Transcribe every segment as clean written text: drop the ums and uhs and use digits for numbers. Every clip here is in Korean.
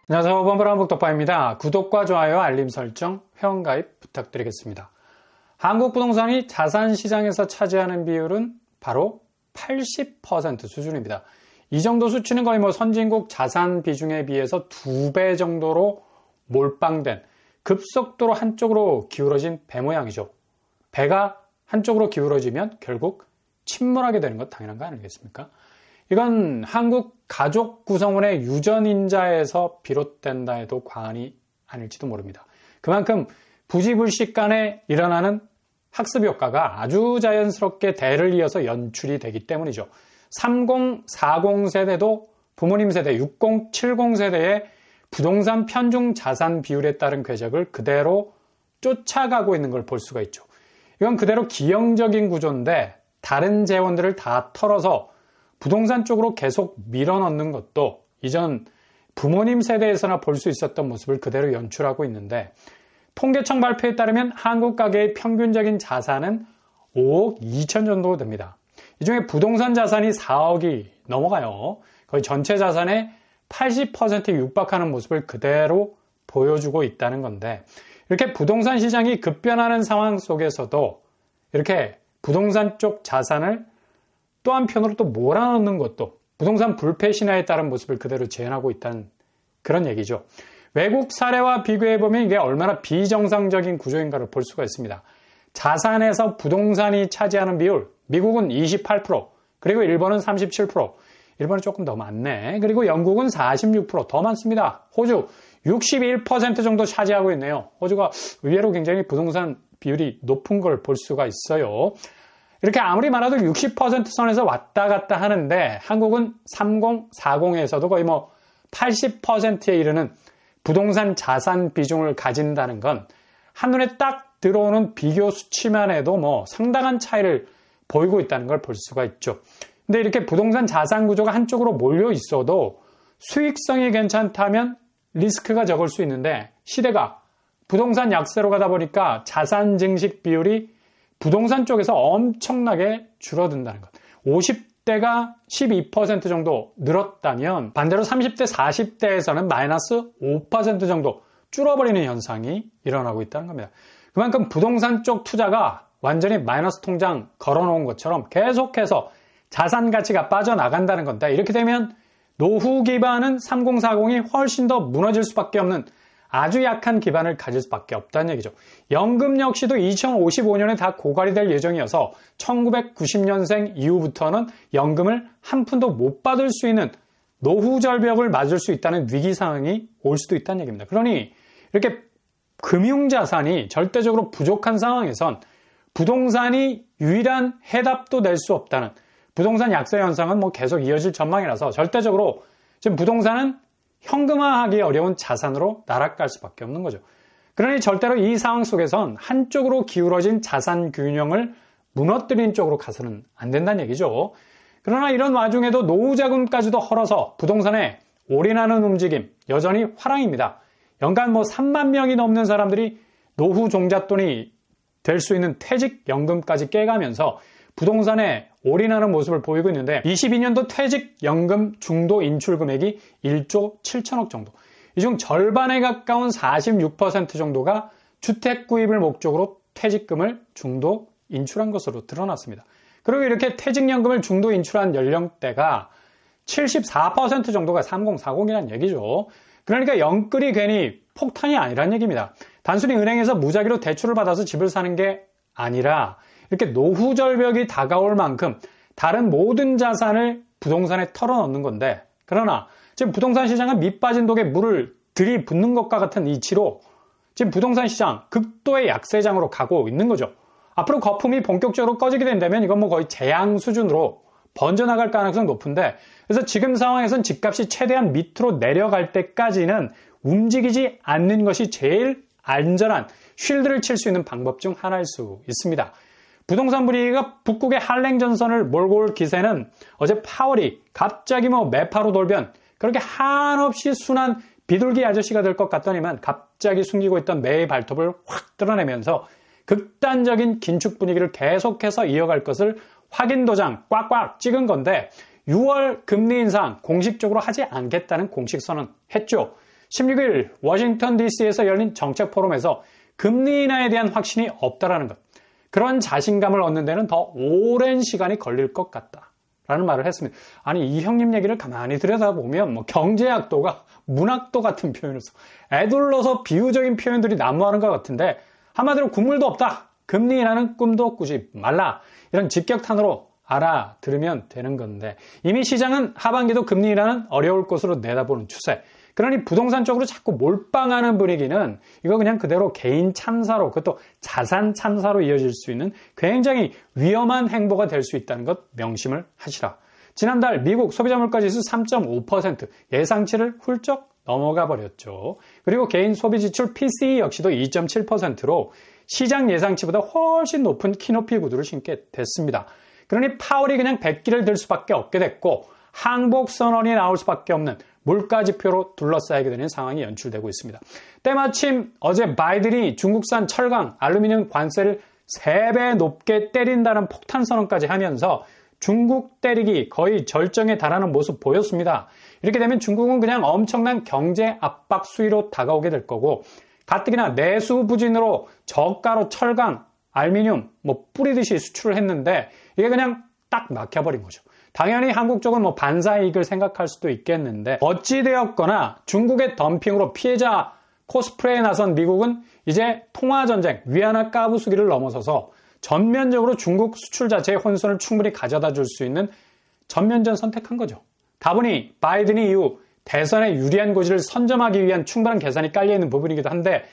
안녕하세요. 범블한북독파입니다. 구독과 좋아요, 알림 설정, 회원가입 부탁드리겠습니다. 한국 부동산이 자산 시장에서 차지하는 비율은 바로 80% 수준입니다. 이 정도 수치는 거의 선진국 자산 비중에 비해서 2배 정도로 몰빵된 급속도로 한쪽으로 기울어진 배 모양이죠. 배가 한쪽으로 기울어지면 결국 침몰하게 되는 것 당연한 거 아니겠습니까? 이건 한국 가족 구성원의 유전인자에서 비롯된다 해도 과언이 아닐지도 모릅니다. 그만큼 부지불식 간에 일어나는 학습 효과가 아주 자연스럽게 대를 이어서 연출이 되기 때문이죠. 30, 40 세대도 부모님 세대, 60, 70 세대의 부동산 편중 자산 비율에 따른 궤적을 그대로 쫓아가고 있는 걸 볼 수가 있죠. 이건 그대로 기형적인 구조인데 다른 재원들을 다 털어서 부동산 쪽으로 계속 밀어넣는 것도 이전 부모님 세대에서나 볼 수 있었던 모습을 그대로 연출하고 있는데, 통계청 발표에 따르면 한국 가계의 평균적인 자산은 5억 2천 정도 됩니다. 이 중에 부동산 자산이 4억이 넘어가요. 거의 전체 자산의 80%에 육박하는 모습을 그대로 보여주고 있다는 건데, 이렇게 부동산 시장이 급변하는 상황 속에서도 이렇게 부동산 쪽 자산을 또 한편으로 또 몰아넣는 것도 부동산 불패 신화에 따른 모습을 그대로 재현하고 있다는 그런 얘기죠. 외국 사례와 비교해보면 이게 얼마나 비정상적인 구조인가를 볼 수가 있습니다. 자산에서 부동산이 차지하는 비율, 미국은 28%, 그리고 일본은 37%, 일본은 조금 더 많네. 그리고 영국은 46%, 더 많습니다. 호주 61% 정도 차지하고 있네요. 호주가 의외로 굉장히 부동산 비율이 높은 걸 볼 수가 있어요. 이렇게 아무리 많아도 60% 선에서 왔다 갔다 하는데 한국은 30, 40에서도 거의 80%에 이르는 부동산 자산 비중을 가진다는 건 한눈에 딱 들어오는 비교 수치만 해도 상당한 차이를 보이고 있다는 걸 볼 수가 있죠. 근데 이렇게 부동산 자산 구조가 한쪽으로 몰려 있어도 수익성이 괜찮다면 리스크가 적을 수 있는데, 시대가 부동산 약세로 가다 보니까 자산 증식 비율이 부동산 쪽에서 엄청나게 줄어든다는 것. 50대가 12% 정도 늘었다면 반대로 30대, 40대에서는 마이너스 5% 정도 줄어버리는 현상이 일어나고 있다는 겁니다. 그만큼 부동산 쪽 투자가 완전히 마이너스 통장 걸어놓은 것처럼 계속해서 자산 가치가 빠져나간다는 건데, 이렇게 되면 노후 기반은 30, 40이 훨씬 더 무너질 수밖에 없는 아주 약한 기반을 가질 수밖에 없다는 얘기죠. 연금 역시도 2055년에 다 고갈이 될 예정이어서 1990년생 이후부터는 연금을 한 푼도 못 받을 수 있는 노후 절벽을 맞을 수 있다는 위기 상황이 올 수도 있다는 얘기입니다. 그러니 이렇게 금융자산이 절대적으로 부족한 상황에선 부동산이 유일한 해답도 낼 수 없다는, 부동산 약세 현상은 계속 이어질 전망이라서 절대적으로 지금 부동산은 현금화하기 어려운 자산으로 날아갈 수밖에 없는 거죠. 그러니 절대로 이 상황 속에선 한쪽으로 기울어진 자산 균형을 무너뜨리는 쪽으로 가서는 안 된다는 얘기죠. 그러나 이런 와중에도 노후 자금까지도 헐어서 부동산에 올인하는 움직임 여전히 화랑입니다. 연간 3만 명이 넘는 사람들이 노후 종잣돈이 될 수 있는 퇴직연금까지 깨가면서 부동산에 올인하는 모습을 보이고 있는데, 22년도 퇴직연금 중도 인출 금액이 1조 7천억 정도. 이 중 절반에 가까운 46% 정도가 주택 구입을 목적으로 퇴직금을 중도 인출한 것으로 드러났습니다. 그리고 이렇게 퇴직연금을 중도 인출한 연령대가 74% 정도가 30, 40이라는 얘기죠. 그러니까 영끌이 괜히 폭탄이 아니란 얘기입니다. 단순히 은행에서 무작위로 대출을 받아서 집을 사는 게 아니라 이렇게 노후 절벽이 다가올 만큼 다른 모든 자산을 부동산에 털어넣는 건데, 그러나 지금 부동산 시장은 밑 빠진 독에 물을 들이붓는 것과 같은 이치로 지금 부동산 시장 극도의 약세장으로 가고 있는 거죠. 앞으로 거품이 본격적으로 꺼지게 된다면 이건 거의 재앙 수준으로 번져나갈 가능성이 높은데, 그래서 지금 상황에선 집값이 최대한 밑으로 내려갈 때까지는 움직이지 않는 것이 제일 안전한 쉴드를 칠 수 있는 방법 중 하나일 수 있습니다. 부동산 분위기가 북극의 한랭전선을 몰고 올 기세는 어제 파월이 갑자기 매파로 돌변, 그렇게 한없이 순한 비둘기 아저씨가 될 것 같더니만 갑자기 숨기고 있던 매의 발톱을 확 드러내면서 극단적인 긴축 분위기를 계속해서 이어갈 것을 확인 도장 꽉꽉 찍은 건데, 6월 금리 인상 공식적으로 하지 않겠다는 공식 선언했죠. 16일 워싱턴 DC에서 열린 정책 포럼에서 금리 인하에 대한 확신이 없다라는 것. 그런 자신감을 얻는 데는 더 오랜 시간이 걸릴 것 같다라는 말을 했습니다. 아니, 이 형님 얘기를 가만히 들여다보면 뭐 경제학도가 문학도 같은 표현을 써. 애둘러서 비유적인 표현들이 난무하는 것 같은데 한마디로 국물도 없다. 금리 인하는 꿈도 꾸지 말라. 이런 직격탄으로 알아들으면 되는 건데 이미 시장은 하반기도 금리 인하는 어려울 것으로 내다보는 추세. 그러니 부동산 쪽으로 자꾸 몰빵하는 분위기는 이거 그냥 그대로 개인 참사로 그것도 자산 참사로 이어질 수 있는 굉장히 위험한 행보가 될 수 있다는 것 명심을 하시라. 지난달 미국 소비자 물가지수 3.5% 예상치를 훌쩍 넘어가 버렸죠. 그리고 개인 소비지출 PCE 역시도 2.7%로 시장 예상치보다 훨씬 높은 키높이 구두를 신게 됐습니다. 그러니 파월이 그냥 백기를 들 수밖에 없게 됐고 항복 선언이 나올 수밖에 없는 물가 지표로 둘러싸이게 되는 상황이 연출되고 있습니다. 때마침 어제 바이든이 중국산 철강, 알루미늄 관세를 3배 높게 때린다는 폭탄 선언까지 하면서 중국 때리기 거의 절정에 달하는 모습 보였습니다. 이렇게 되면 중국은 그냥 엄청난 경제 압박 수위로 다가오게 될 거고 가뜩이나 내수 부진으로 저가로 철강, 알루미늄 뿌리듯이 수출을 했는데 이게 그냥 딱 막혀버린 거죠. 당연히 한국 쪽은 반사이익을 생각할 수도 있겠는데 어찌되었거나 중국의 덤핑으로 피해자 코스프레에 나선 미국은 이제 통화전쟁, 위안화 까부수기를 넘어서서 전면적으로 중국 수출 자체의 혼선을 충분히 가져다 줄 수 있는 전면전 선택한 거죠. 다분히 바이든이 이후 대선에 유리한 고지를 선점하기 위한 충분한 계산이 깔려있는 부분이기도 한데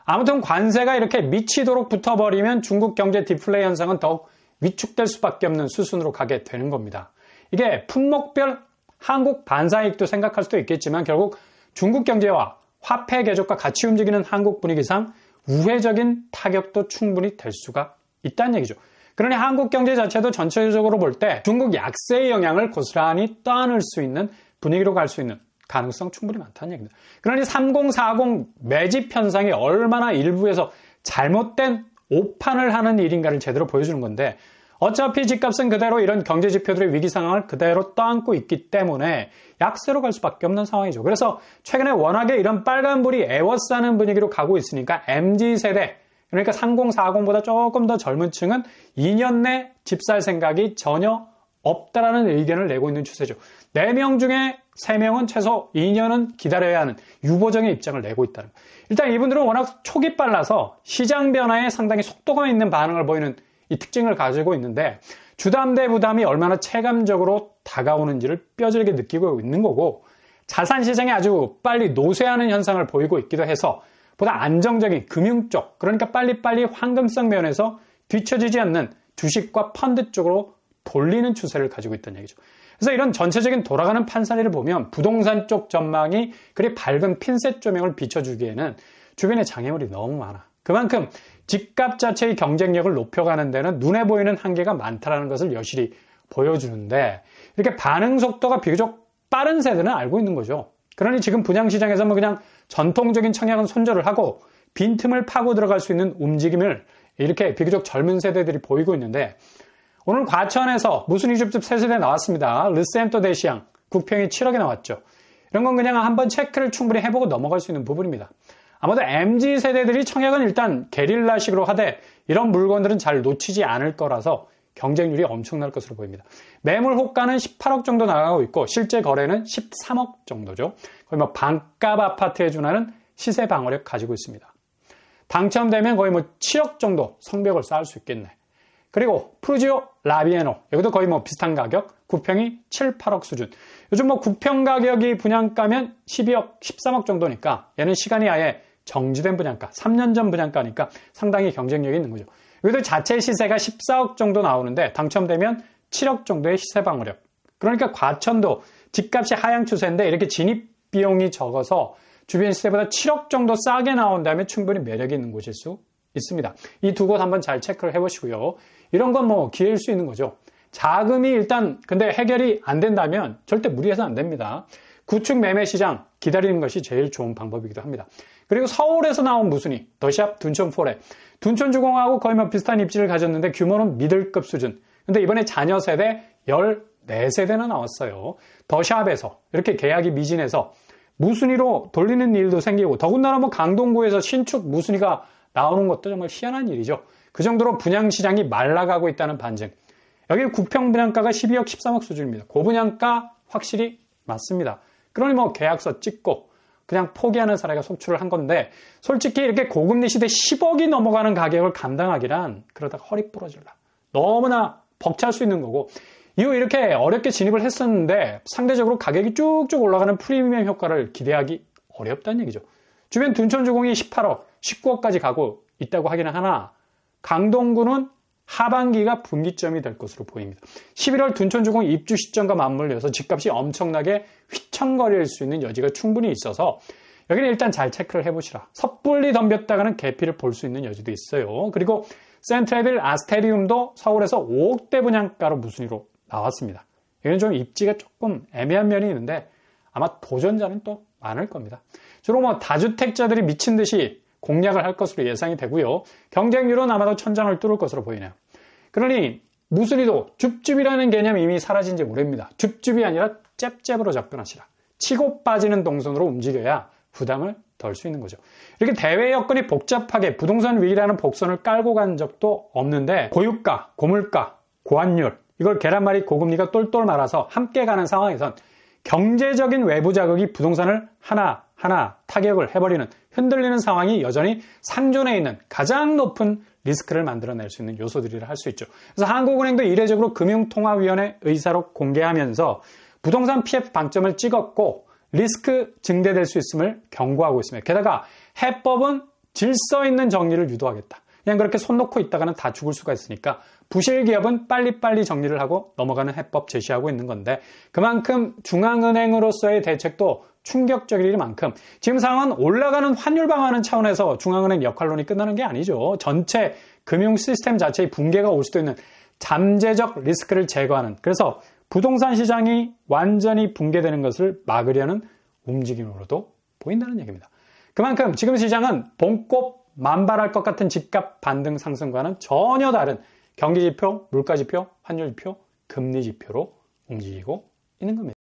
아무튼 관세가 이렇게 미치도록 붙어버리면 중국 경제 디플레이 현상은 더욱 위축될 수밖에 없는 수순으로 가게 되는 겁니다. 이게 품목별 한국 반사이익도 생각할 수도 있겠지만 결국 중국 경제와 화폐 개조과 같이 움직이는 한국 분위기상 우회적인 타격도 충분히 될 수가 있다는 얘기죠. 그러니 한국 경제 자체도 전체적으로 볼 때 중국 약세의 영향을 고스란히 떠안을 수 있는 분위기로 갈 수 있는 가능성 충분히 많다는 얘기입니다. 그러니 3040 매집 현상이 얼마나 일부에서 잘못된 오판을 하는 일인가를 제대로 보여주는 건데 어차피 집값은 그대로 이런 경제 지표들의 위기 상황을 그대로 떠안고 있기 때문에 약세로 갈 수밖에 없는 상황이죠. 그래서 최근에 워낙에 이런 빨간불이 에워싸는 분위기로 가고 있으니까 MZ세대, 그러니까 3040보다 조금 더 젊은 층은 2년 내 집 살 생각이 전혀 없다라는 의견을 내고 있는 추세죠. 4명 중에 3명은 최소 2년은 기다려야 하는 유보적인 입장을 내고 있다는 거예요. 일단 이분들은 워낙 촉이 빨라서 시장 변화에 상당히 속도감 있는 반응을 보이는 이 특징을 가지고 있는데 주담 대 부담이 얼마나 체감적으로 다가오는지를 뼈저리게 느끼고 있는 거고 자산 시장에 아주 빨리 노쇠하는 현상을 보이고 있기도 해서 보다 안정적인 금융 쪽, 그러니까 빨리빨리 황금성 면에서 뒤처지지 않는 주식과 펀드 쪽으로 돌리는 추세를 가지고 있다는 얘기죠. 그래서 이런 전체적인 돌아가는 판사리를 보면 부동산 쪽 전망이 그리 밝은 핀셋 조명을 비춰주기에는 주변에 장애물이 너무 많아. 그만큼 집값 자체의 경쟁력을 높여가는 데는 눈에 보이는 한계가 많다는 것을 여실히 보여주는데 이렇게 반응 속도가 비교적 빠른 세대는 알고 있는 거죠. 그러니 지금 분양시장에서 그냥 전통적인 청약은 손절을 하고 빈틈을 파고 들어갈 수 있는 움직임을 이렇게 비교적 젊은 세대들이 보이고 있는데 오늘 과천에서 무순이 줍줍 새 세대 나왔습니다. 르센토 대시양 국평이 7억에 나왔죠. 이런 건 그냥 한번 체크를 충분히 해보고 넘어갈 수 있는 부분입니다. 아마도 MZ세대들이 청약은 일단 게릴라식으로 하되 이런 물건들은 잘 놓치지 않을 거라서 경쟁률이 엄청날 것으로 보입니다. 매물 호가는 18억 정도 나가고 있고 실제 거래는 13억 정도죠. 거의 반값 아파트에 준하는 시세 방어력 가지고 있습니다. 당첨되면 거의 7억 정도 성벽을 쌓을 수 있겠네. 그리고 프루지오 라비에노 여기도 거의 비슷한 가격, 구평이 7, 8억 수준. 요즘 구평 가격이 분양가면 12억, 13억 정도니까 얘는 시간이 아예 정지된 분양가, 3년 전 분양가니까 상당히 경쟁력이 있는 거죠. 여기도 자체 시세가 14억 정도 나오는데 당첨되면 7억 정도의 시세 방어력. 그러니까 과천도 집값이 하향 추세인데 이렇게 진입 비용이 적어서 주변 시세보다 7억 정도 싸게 나온다면 충분히 매력이 있는 곳일 수 있습니다. 이 두 곳 한번 잘 체크를 해보시고요. 이런 건 기회일 수 있는 거죠. 자금이 일단 근데 해결이 안 된다면 절대 무리해서 안 됩니다. 구축 매매 시장 기다리는 것이 제일 좋은 방법이기도 합니다. 그리고 서울에서 나온 무순이 더샵 둔촌4래 둔촌주공하고 거의 비슷한 입지를 가졌는데 규모는 미들급 수준. 근데 이번에 자녀 세대 14세대나 나왔어요. 더샵에서 이렇게 계약이 미진해서 무순위로 돌리는 일도 생기고, 더군다나 뭐 강동구에서 신축 무순위가 나오는 것도 정말 희한한 일이죠. 그 정도로 분양시장이 말라가고 있다는 반증. 여기 구평 분양가가 12억, 13억 수준입니다. 고분양가 확실히 맞습니다. 그러니 뭐 계약서 찍고 그냥 포기하는 사례가 속출을 한 건데, 솔직히 이렇게 고금리 시대 10억이 넘어가는 가격을 감당하기란 그러다가 허리 부러질라. 너무나 벅찰 수 있는 거고, 이후 이렇게 어렵게 진입을 했었는데 상대적으로 가격이 쭉쭉 올라가는 프리미엄 효과를 기대하기 어렵다는 얘기죠. 주변 둔촌주공이 18억, 19억까지 가고 있다고 하기는 하나, 강동구는 하반기가 분기점이 될 것으로 보입니다. 11월 둔촌주공 입주 시점과 맞물려서 집값이 엄청나게 휘청거릴 수 있는 여지가 충분히 있어서 여기는 일단 잘 체크를 해보시라. 섣불리 덤볐다가는 개피를 볼 수 있는 여지도 있어요. 그리고 센트레빌 아스테리움도 서울에서 5억대 분양가로 무순위로 나왔습니다. 여기는 좀 입지가 조금 애매한 면이 있는데 아마 도전자는 또 많을 겁니다. 주로 뭐 다주택자들이 미친 듯이 공략을 할 것으로 예상이 되고요. 경쟁률은 아마도 천장을 뚫을 것으로 보이네요. 그러니 무순위도 줍줍이라는 개념이 이미 사라진지 모릅니다. 줍줍이 아니라 잽잽으로 접근하시라. 치고 빠지는 동선으로 움직여야 부담을 덜 수 있는 거죠. 이렇게 대외 여건이 복잡하게 부동산 위기라는 복선을 깔고 간 적도 없는데, 고유가, 고물가, 고환율, 이걸 계란말이 고금리가 똘똘 말아서 함께 가는 상황에선 경제적인 외부 자극이 부동산을 하나하나 타격을 해버리는, 흔들리는 상황이 여전히 상존해 있는 가장 높은 리스크를 만들어낼 수 있는 요소들이라 할 수 있죠. 그래서 한국은행도 이례적으로 금융통화위원회 의사록 공개하면서 부동산 PF 방점을 찍었고 리스크 증대될 수 있음을 경고하고 있습니다. 게다가 해법은 질서 있는 정리를 유도하겠다. 그냥 그렇게 손 놓고 있다가는 다 죽을 수가 있으니까 부실 기업은 빨리빨리 정리를 하고 넘어가는 해법 제시하고 있는 건데, 그만큼 중앙은행으로서의 대책도 충격적일 만큼 지금 상황은 올라가는 환율 방어하는 차원에서 중앙은행 역할론이 끝나는 게 아니죠. 전체 금융 시스템 자체의 붕괴가 올 수도 있는 잠재적 리스크를 제거하는, 그래서 부동산 시장이 완전히 붕괴되는 것을 막으려는 움직임으로도 보인다는 얘기입니다. 그만큼 지금 시장은 봄꽃 만발할 것 같은 집값 반등 상승과는 전혀 다른 경기지표, 물가지표, 환율지표, 금리지표로 움직이고 있는 겁니다.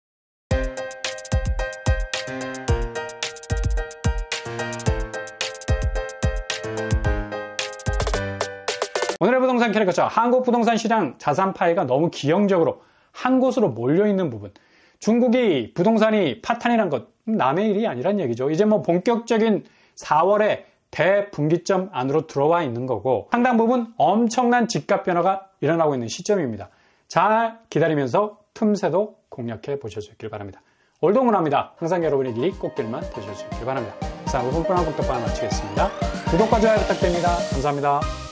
오늘의 부동산 캐릭터죠. 한국 부동산 시장 자산 파이가 너무 기형적으로 한 곳으로 몰려있는 부분. 중국이 부동산이 파탄이란 것, 남의 일이 아니란 얘기죠. 이제 뭐 본격적인 4월에 대분기점 안으로 들어와 있는 거고, 상당 부분 엄청난 집값 변화가 일어나고 있는 시점입니다. 잘 기다리면서 틈새도 공략해 보실 수 있길 바랍니다. 올동훈합니다. 항상 여러분의 길이 꽃길만 되실 수 있길 바랍니다. 자, 5분 뻔한 국덕방 마치겠습니다. 구독과 좋아요 부탁드립니다. 감사합니다.